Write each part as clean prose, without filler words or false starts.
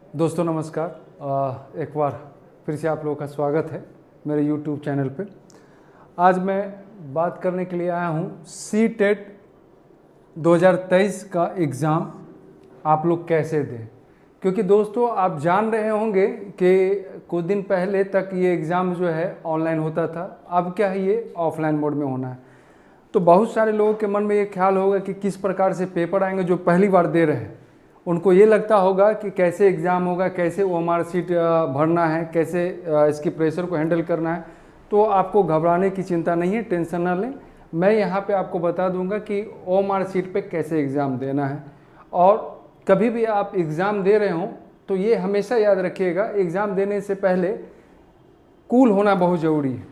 दोस्तों नमस्कार। एक बार फिर से आप लोगों का स्वागत है मेरे YouTube चैनल पे। आज मैं बात करने के लिए आया हूँ सी-टेट 2023 का एग्ज़ाम आप लोग कैसे दें, क्योंकि दोस्तों आप जान रहे होंगे कि कुछ दिन पहले तक ये एग्ज़ाम जो है ऑनलाइन होता था, अब क्या है ये ऑफलाइन मोड में होना है। तो बहुत सारे लोगों के मन में ये ख्याल होगा कि किस प्रकार से पेपर आएंगे। जो पहली बार दे रहे हैं उनको ये लगता होगा कि कैसे एग्ज़ाम होगा, कैसे ओएमआर शीट भरना है, कैसे इसकी प्रेशर को हैंडल करना है। तो आपको घबराने की चिंता नहीं है, टेंशन ना लें। मैं यहाँ पे आपको बता दूंगा कि ओएमआर शीट पे कैसे एग्ज़ाम देना है। और कभी भी आप एग्ज़ाम दे रहे हों तो ये हमेशा याद रखिएगा, एग्ज़ाम देने से पहले कूल होना बहुत ज़रूरी है।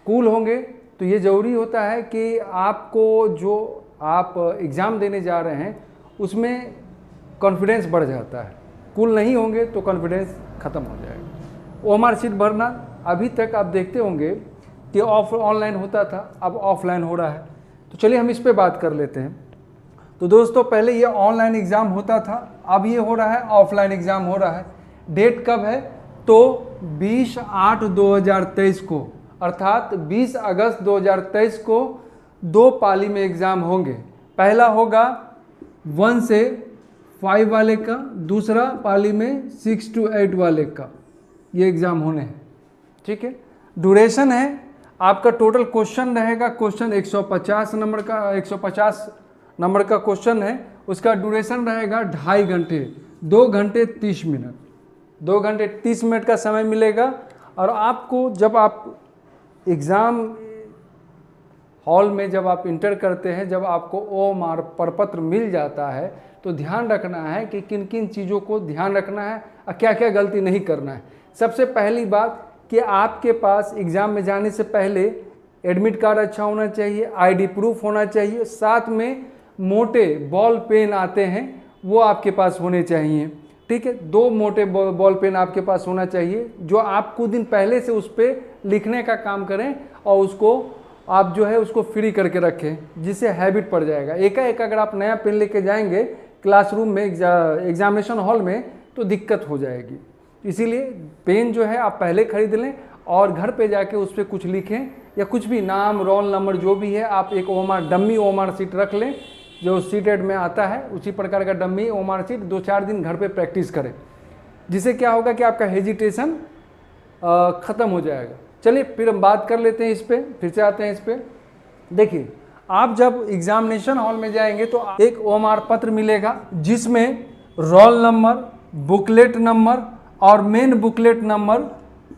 कूल होंगे तो ये ज़रूरी होता है कि आपको जो आप एग्ज़ाम देने जा रहे हैं उसमें कॉन्फिडेंस बढ़ जाता है। कूल नहीं होंगे तो कॉन्फिडेंस ख़त्म हो जाएगा। ओएमआर शीट भरना अभी तक आप देखते होंगे कि ऑनलाइन होता था, अब ऑफलाइन हो रहा है। तो चलिए हम इस पे बात कर लेते हैं। तो दोस्तों पहले ये ऑनलाइन एग्ज़ाम होता था, अब ये हो रहा है ऑफलाइन एग्ज़ाम हो रहा है। डेट कब है? तो 20/8/2023 को, अर्थात 20 अगस्त 2023 को 2 पाली में एग्ज़ाम होंगे। पहला होगा 1 से 5 वाले का, दूसरा पाली में 6 to 8 वाले का ये एग्ज़ाम होने हैं। ठीक है, ड्यूरेशन है आपका, टोटल क्वेश्चन रहेगा, क्वेश्चन 150 नंबर का, 150 नंबर का क्वेश्चन है। उसका ड्यूरेशन रहेगा 2.5 घंटे, 2 घंटे 30 मिनट, 2 घंटे 30 मिनट का समय मिलेगा। और आपको जब आप एग्ज़ाम हॉल में जब आप इंटर करते हैं, जब आपको ओएमआर प्रपत्र मिल जाता है तो ध्यान रखना है कि किन किन चीज़ों को ध्यान रखना है और क्या क्या गलती नहीं करना है। सबसे पहली बात कि आपके पास एग्ज़ाम में जाने से पहले एडमिट कार्ड अच्छा होना चाहिए, आईडी प्रूफ होना चाहिए, साथ में मोटे बॉल पेन आते हैं वो आपके पास होने चाहिए। ठीक है, 2 मोटे बॉल पेन आपके पास होना चाहिए जो आप कुछ दिन पहले से उस पर लिखने का काम करें और उसको आप जो है उसको फ्री करके रखें, जिससे हैबिट पड़ जाएगा। एकाएक अगर आप नया पेन लेके जाएंगे क्लासरूम में, एग्जामिनेशन हॉल में, तो दिक्कत हो जाएगी। इसीलिए पेन जो है आप पहले खरीद लें और घर पे जाके उस पर कुछ लिखें, या कुछ भी नाम, रोल नंबर जो भी है। आप एक ओएमआर डम्मी ओएमआर शीट रख लें जो सी-टेट में आता है, उसी प्रकार का डम्मी ओएमआर शीट 2-4 दिन घर पे प्रैक्टिस करें, जिससे क्या होगा कि आपका हेजिटेशन ख़त्म हो जाएगा। चलिए फिर हम बात कर लेते हैं इस पर, फिर से आते हैं इस पर। देखिए, आप जब एग्जामिनेशन हॉल में जाएंगे तो एक ओएमआर पत्र मिलेगा जिसमें रोल नंबर, बुकलेट नंबर और मेन बुकलेट नंबर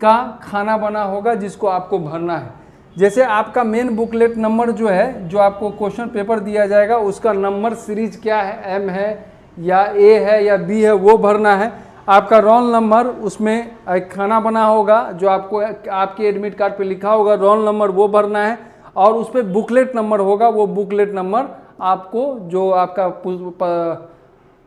का खाना बना होगा जिसको आपको भरना है। जैसे आपका मेन बुकलेट नंबर जो है, जो आपको क्वेश्चन पेपर दिया जाएगा उसका नंबर सीरीज क्या है, एम है या ए है या बी है, वो भरना है। आपका रोल नंबर, उसमें एक खाना बना होगा जो आपको आपके एडमिट कार्ड पे लिखा होगा रोल नंबर, वो भरना है। और उस पर बुकलेट नंबर होगा, वो बुकलेट नंबर आपको जो आपका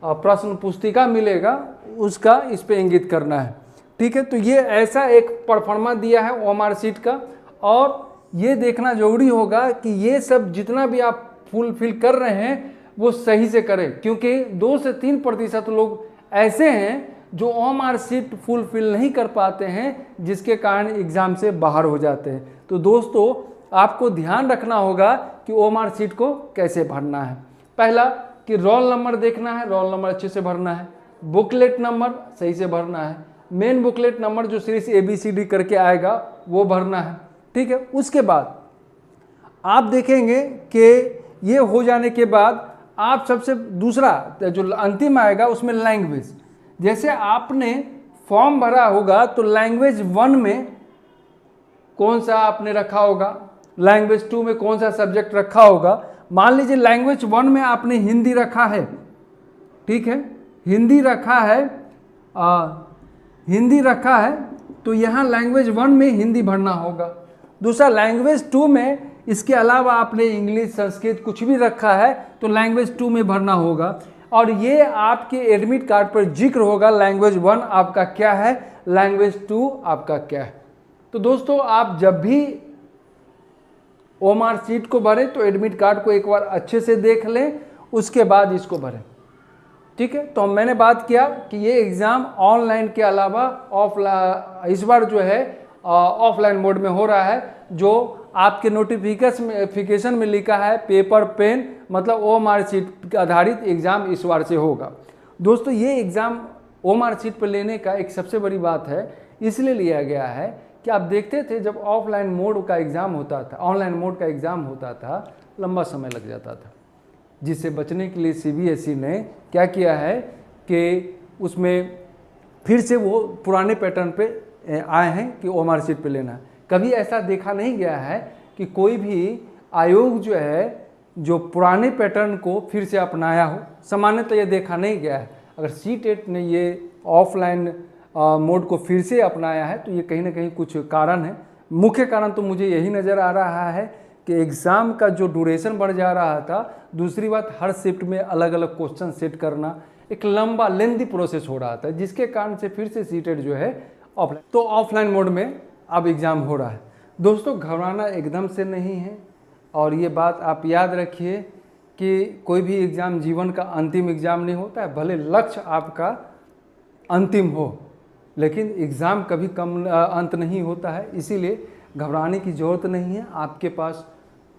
प्रश्न पुस्तिका मिलेगा उसका इस पे इंगित करना है। ठीक है, तो ये ऐसा एक परफॉर्मा दिया है ओएमआर शीट का। और ये देखना जरूरी होगा कि ये सब जितना भी आप फुलफिल कर रहे हैं वो सही से करें, क्योंकि 2 से 3% लोग ऐसे हैं जो ओएमआर शीट फुलफिल नहीं कर पाते हैं, जिसके कारण एग्ज़ाम से बाहर हो जाते हैं। तो दोस्तों आपको ध्यान रखना होगा कि ओएमआर शीट को कैसे भरना है। पहला कि रोल नंबर देखना है, रोल नंबर अच्छे से भरना है, बुकलेट नंबर सही से भरना है, मेन बुकलेट नंबर जो सीरीज ABCD करके आएगा वो भरना है। ठीक है, उसके बाद आप देखेंगे कि ये हो जाने के बाद आप सबसे दूसरा जो अंतिम आएगा उसमें लैंग्वेज। जैसे आपने फॉर्म भरा होगा तो लैंग्वेज 1 में कौन सा आपने रखा होगा, लैंग्वेज 2 में कौन सा सब्जेक्ट रखा होगा। मान लीजिए लैंग्वेज 1 में आपने हिंदी रखा है, ठीक है, हिंदी रखा है, हिंदी रखा है तो यहाँ लैंग्वेज 1 में हिंदी भरना होगा। दूसरा लैंग्वेज 2 में इसके अलावा आपने इंग्लिश, संस्कृत कुछ भी रखा है तो लैंग्वेज 2 में भरना होगा। और ये आपके एडमिट कार्ड पर जिक्र होगा लैंग्वेज 1 आपका क्या है, लैंग्वेज 2 आपका क्या है। तो दोस्तों आप जब भी ओएमआर शीट को भरें तो एडमिट कार्ड को एक बार अच्छे से देख लें, उसके बाद इसको भरें। ठीक है। तो मैंने बात किया कि ये एग्ज़ाम ऑनलाइन के अलावा ऑफलाइन, इस बार जो है ऑफलाइन मोड में हो रहा है। जो आपके नोटिफिकेशन में लिखा है पेपर पेन, मतलब OMR शीट आधारित एग्ज़ाम इस बार से होगा। दोस्तों ये एग्ज़ाम OMR शीट पर लेने का एक सबसे बड़ी बात है, इसलिए लिया गया है कि आप देखते थे जब ऑफलाइन मोड का एग्ज़ाम होता था, ऑनलाइन मोड का एग्ज़ाम होता था, लंबा समय लग जाता था, जिससे बचने के लिए CBSE ने क्या किया है कि उसमें फिर से वो पुराने पैटर्न पे आए हैं कि OMR शीट पे लेना है। कभी ऐसा देखा नहीं गया है कि कोई भी आयोग जो है जो पुराने पैटर्न को फिर से अपनाया हो, सामान्यतः ये देखा नहीं गया है। अगर CTET ने ये ऑफलाइन मोड को फिर से अपनाया है तो ये कहीं ना कहीं कुछ कारण है। मुख्य कारण तो मुझे यही नज़र आ रहा है कि एग्ज़ाम का जो ड्यूरेशन बढ़ जा रहा था, दूसरी बात हर शिफ्ट में अलग अलग क्वेश्चन सेट करना एक लंबा लेंदी प्रोसेस हो रहा था, जिसके कारण से फिर से CTET जो है ऑफलाइन, तो ऑफलाइन मोड में अब एग्ज़ाम हो रहा है। दोस्तों घबराना एकदम से नहीं है, और ये बात आप याद रखिए कि कोई भी एग्ज़ाम जीवन का अंतिम एग्ज़ाम नहीं होता है। भले लक्ष्य आपका अंतिम हो, लेकिन एग्ज़ाम कभी कम अंत नहीं होता है, इसीलिए घबराने की ज़रूरत नहीं है। आपके पास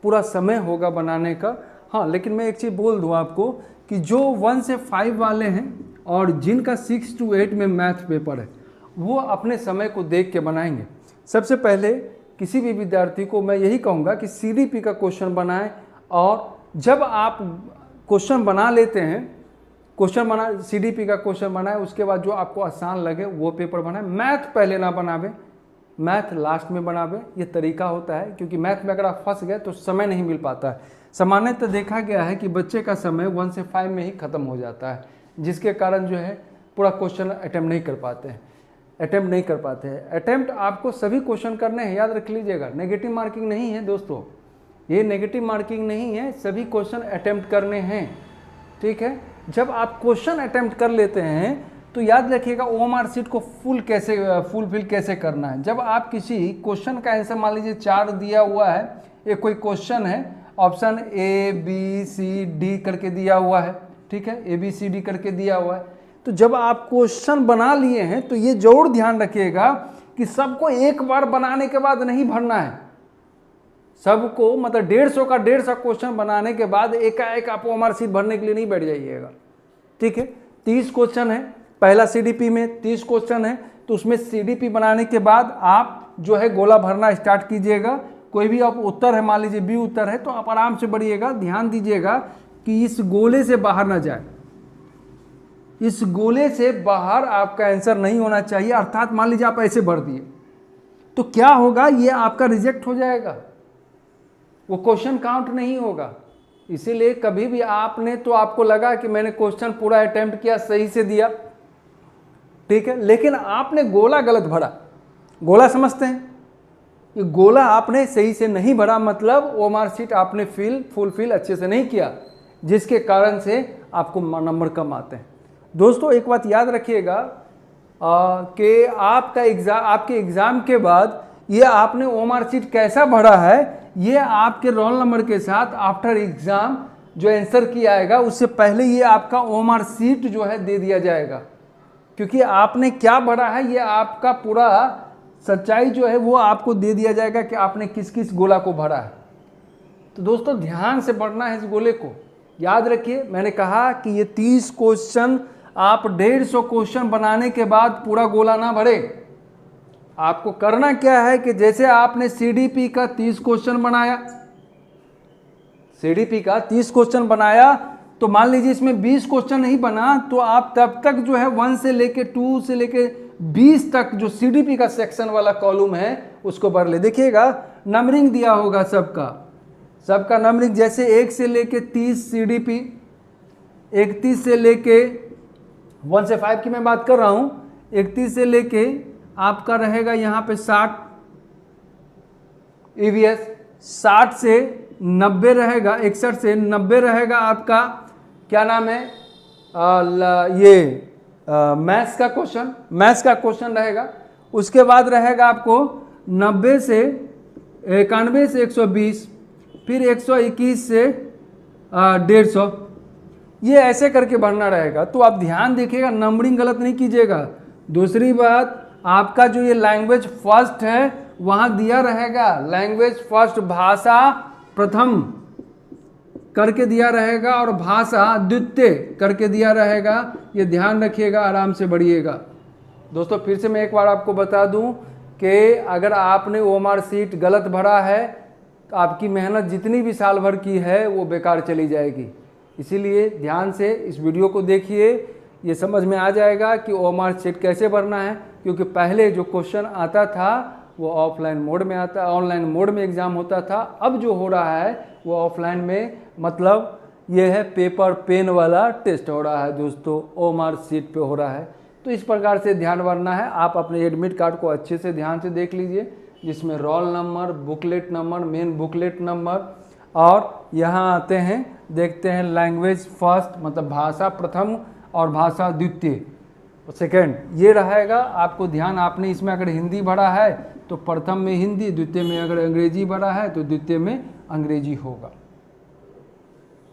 पूरा समय होगा बनाने का। हाँ, लेकिन मैं एक चीज़ बोल दूँ आपको कि जो 1 से 5 वाले हैं और जिनका 6 to 8 में मैथ पेपर है, वो अपने समय को देख के बनाएंगे। सबसे पहले किसी भी विद्यार्थी को मैं यही कहूँगा कि CDP का क्वेश्चन बनाएं, और जब आप क्वेश्चन बना लेते हैं, CDP का क्वेश्चन बनाएं, उसके बाद जो आपको आसान लगे वो पेपर बनाएं। मैथ पहले ना बनावें, मैथ लास्ट में बनावें। ये तरीका होता है, क्योंकि मैथ में अगर आप फंस गए तो समय नहीं मिल पाता है। सामान्यतः देखा गया है कि बच्चे का समय 1 से 5 में ही ख़त्म हो जाता है, जिसके कारण जो है पूरा क्वेश्चन अटैम्प्ट नहीं कर पाते हैं। अटैम्प्ट आपको सभी क्वेश्चन करने हैं, याद रख लीजिएगा। नेगेटिव मार्किंग नहीं है दोस्तों, ये नेगेटिव मार्किंग नहीं है, सभी क्वेश्चन अटैम्प्ट करने हैं, ठीक है। जब आप क्वेश्चन अटैम्प्ट कर लेते हैं तो याद रखिएगा OMR शीट को फुलफिल कैसे करना है। जब आप किसी क्वेश्चन का आंसर मान लीजिए 4 दिया हुआ है, एक कोई क्वेश्चन है, ऑप्शन ABCD करके दिया हुआ है, ठीक है, ABCD करके दिया हुआ है, तो जब आप क्वेश्चन बना लिए हैं तो ये जरूर ध्यान रखिएगा कि सबको एक बार बनाने के बाद नहीं भरना है। सबको मतलब 150 क्वेश्चन बनाने के बाद एकाएक आप OMR शीट भरने के लिए नहीं बैठ जाइएगा, ठीक है। 30 क्वेश्चन है, पहला CDP में 30 क्वेश्चन है, तो उसमें CDP बनाने के बाद आप जो है गोला भरना स्टार्ट कीजिएगा। कोई भी आप उत्तर है, मान लीजिए B उत्तर है, तो आप आराम से बढ़िएगा। ध्यान दीजिएगा कि इस गोले से बाहर ना जाए, इस गोले से बाहर आपका आंसर नहीं होना चाहिए। अर्थात मान लीजिए आप ऐसे भर दिए तो क्या होगा, ये आपका रिजेक्ट हो जाएगा, वो क्वेश्चन काउंट नहीं होगा। इसीलिए कभी भी आपने तो आपको लगा कि मैंने क्वेश्चन पूरा अटेम्प्ट किया, सही से दिया, ठीक है, लेकिन आपने गोला गलत भरा। गोला समझते हैं, ये गोला आपने सही से नहीं भरा, मतलब OMR शीट आपने फुलफिल अच्छे से नहीं किया, जिसके कारण से आपको नंबर कम आते हैं। दोस्तों एक बात याद रखिएगा कि आपके एग्ज़ाम के बाद ये आपने OMR शीट कैसा भरा है, ये आपके रोल नंबर के साथ आफ्टर एग्ज़ाम जो आंसर किया आएगा उससे पहले ये आपका OMR शीट जो है दे दिया जाएगा, क्योंकि आपने क्या भरा है ये आपका पूरा सच्चाई जो है वो आपको दे दिया जाएगा कि आपने किस किस गोला को भरा है। तो दोस्तों ध्यान से पढ़ना है इस गोले को। याद रखिए, मैंने कहा कि ये 30 क्वेश्चन आप 150 क्वेश्चन बनाने के बाद पूरा गोला ना भरे। आपको करना क्या है कि जैसे आपने CDP का 30 क्वेश्चन बनाया, CDP का 30 क्वेश्चन बनाया, तो मान लीजिए इसमें 20 क्वेश्चन नहीं बना, तो आप तब तक जो है 1 से लेके 2 से लेके 20 तक जो CDP का सेक्शन वाला कॉलम है उसको भर ले। देखिएगा नंबरिंग दिया होगा सबका नंबरिंग, जैसे 1 से लेके 30 CDP, 31 से लेके 1 से 5 की मैं बात कर रहा हूँ, 31 से लेके आपका रहेगा यहाँ पे 60 EVS, 60 से 90 रहेगा, 61 से 90 रहेगा आपका क्या नाम है मैथ्स का क्वेश्चन रहेगा। उसके बाद रहेगा आपको 90 से 91 से 120, फिर 121 से 150, ये ऐसे करके भरना रहेगा। तो आप ध्यान देखिएगा, नंबरिंग गलत नहीं कीजिएगा। दूसरी बात, आपका जो ये लैंग्वेज फर्स्ट है वहाँ दिया रहेगा लैंग्वेज फर्स्ट, भाषा प्रथम करके दिया रहेगा और भाषा द्वितीय करके दिया रहेगा। ये ध्यान रखिएगा, आराम से बढ़िएगा। दोस्तों फिर से मैं एक बार आपको बता दूं कि अगर आपने ओएमआर शीट गलत भरा है तो आपकी मेहनत जितनी भी साल भर की है वो बेकार चली जाएगी। इसीलिए ध्यान से इस वीडियो को देखिए, ये समझ में आ जाएगा कि ओएमआर शीट कैसे भरना है। क्योंकि पहले जो क्वेश्चन आता था वो ऑफलाइन मोड में आता, ऑनलाइन मोड में एग्ज़ाम होता था। अब जो हो रहा है वो ऑफलाइन में, मतलब ये है पेपर पेन वाला टेस्ट हो रहा है दोस्तों, ओएमआर शीट पे हो रहा है। तो इस प्रकार से ध्यान भरना है। आप अपने एडमिट कार्ड को अच्छे से ध्यान से देख लीजिए, जिसमें roll number, booklet number, main booklet number, और यहाँ आते हैं देखते हैं लैंग्वेज फर्स्ट मतलब भाषा प्रथम और भाषा द्वितीय सेकेंड, ये रहेगा। आपको ध्यान, आपने इसमें अगर हिंदी भरा है तो प्रथम में हिंदी, द्वितीय में अगर अंग्रेजी भरा है तो द्वितीय में अंग्रेजी होगा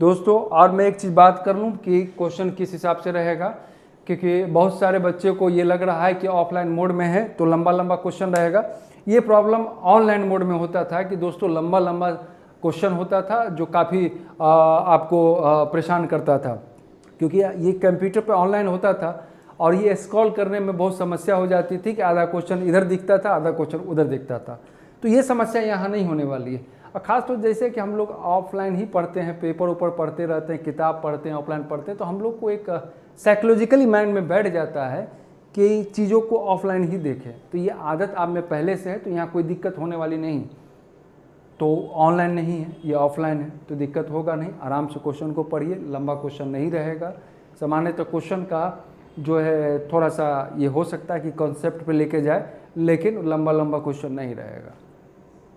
दोस्तों। और मैं एक चीज़ बात कर लूँ कि क्वेश्चन किस हिसाब से रहेगा, क्योंकि बहुत सारे बच्चे को ये लग रहा है कि ऑफलाइन मोड में है तो लंबा लंबा क्वेश्चन रहेगा। ये प्रॉब्लम ऑनलाइन मोड में होता था कि दोस्तों लंबा लंबा क्वेश्चन होता था जो काफ़ी आपको परेशान करता था, क्योंकि ये कंप्यूटर पे ऑनलाइन होता था और ये स्क्रॉल करने में बहुत समस्या हो जाती थी कि आधा क्वेश्चन इधर दिखता था, आधा क्वेश्चन उधर दिखता था। तो ये समस्या यहाँ नहीं होने वाली है। और ख़ास तौर जैसे कि हम लोग ऑफलाइन ही पढ़ते हैं, पेपर ऊपर पढ़ते रहते हैं, किताब पढ़ते हैं, ऑफलाइन पढ़ते हैं, तो हम लोग को एक साइकोलॉजिकली माइंड में बैठ जाता है कि चीज़ों को ऑफलाइन ही देखें। तो ये आदत आप में पहले से है तो यहाँ कोई दिक्कत होने वाली नहीं। तो ऑनलाइन नहीं है, ये ऑफलाइन है तो दिक्कत होगा नहीं। आराम से क्वेश्चन को पढ़िए, लंबा क्वेश्चन नहीं रहेगा। सामान्यतः क्वेश्चन का जो है थोड़ा सा ये हो सकता है कि कॉन्सेप्ट पे लेके जाए, लेकिन लंबा लंबा क्वेश्चन नहीं रहेगा।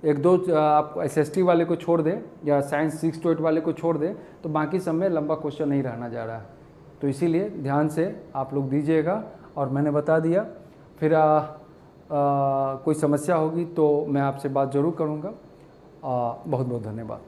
एक दो आप एसएसटी वाले को छोड़ दें या साइंस 6 to 8 वाले को छोड़ दें तो बाकी सब में लंबा क्वेश्चन नहीं रहना जा रहा है। तो इसीलिए ध्यान से आप लोग दीजिएगा। और मैंने बता दिया, फिर कोई समस्या होगी तो मैं आपसे बात ज़रूर करूँगा। बहुत बहुत धन्यवाद।